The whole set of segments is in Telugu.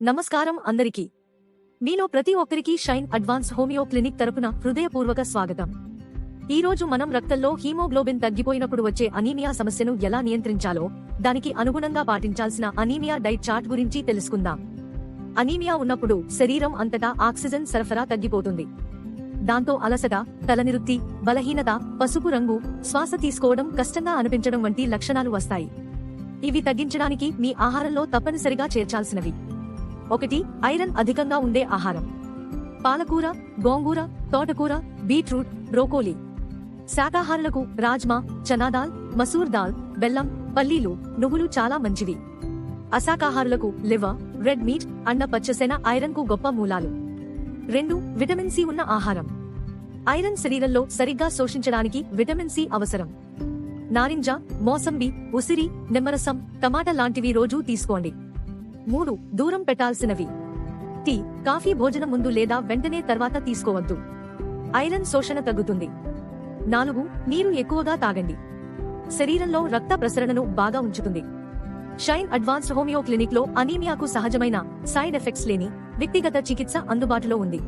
నమస్కారం అందరికీ. మీలో ప్రతి ఒక్కరికి షైన్ అడ్వాన్స్ హోమియో క్లినిక్ తరపున హృదయపూర్వక స్వాగతం. ఈ రోజు మనం రక్తంలో హీమోగ్లోబిన్ తగ్గిపోయినప్పుడు వచ్చే అనీమియా సమస్యను ఎలా నియంత్రించాలో, దానికి అనుగుణంగా పాటించాల్సిన అనీమియా డైట్ చార్ట్ గురించి తెలుసుకుందాం. అనీమియా ఉన్నప్పుడు శరీరం అంతటా ఆక్సిజన్ సరఫరా తగ్గిపోతుంది. దాంతో అలసట, తలనిరుత్తి, బలహీనత, పసుపు రంగు, శ్వాస తీసుకోవడం కష్టంగా అనిపించడం వంటి లక్షణాలు వస్తాయి. ఇవి తగ్గించడానికి మీ ఆహారంలో తప్పనిసరిగా చేర్చాల్సినవి: 1. ఐరన్ అధికంగా ఉండే ఆహారం. పాలకూర, గోంగూర, తోటకూర, బీట్రూట్, బ్రోకోలీ. శాకాహారులకు రాజ్మా, చనాదాల్, మసూర్ దాల్, బెల్లం, పల్లీలు, నువ్వులు చాలా మంచివి. అశాకాహారులకు లివర్, రెడ్ మీట్, అండ పచ్చసెన ఐరన్ కు గొప్ప మూలాలు. 2. విటమిన్ సి ఉన్న ఆహారం. ఐరన్ శరీరంలో సరిగ్గా శోషించడానికి విటమిన్ సి అవసరం. నారింజ, మోసంబి, ఉసిరి, నిమ్మరసం, టమాటా లాంటివి రోజూ తీసుకోండి. 3. దూరం పెట్టాల్సినవి: టీ, కాఫీ భోజనం ముందు లేదా వెంటనే తర్వాత తీసుకోవద్దు. ఐరన్ శోషణ తగ్గుతుంది. 4. నీరు ఎక్కువగా తాగండి. శరీరంలో రక్త ప్రసరణను బాగా ఉంచుతుంది. షైన్ అడ్వాన్స్డ్ హోమియో క్లినిక్ లో అనీమియాకు సహజమైన సైడ్ ఎఫెక్ట్స్ లేని వ్యక్తిగత చికిత్స అందుబాటులో ఉంది.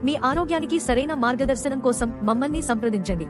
మీ ఆరోగ్యానికి సరైన మార్గదర్శనం కోసం మమ్మల్ని సంప్రదించండి.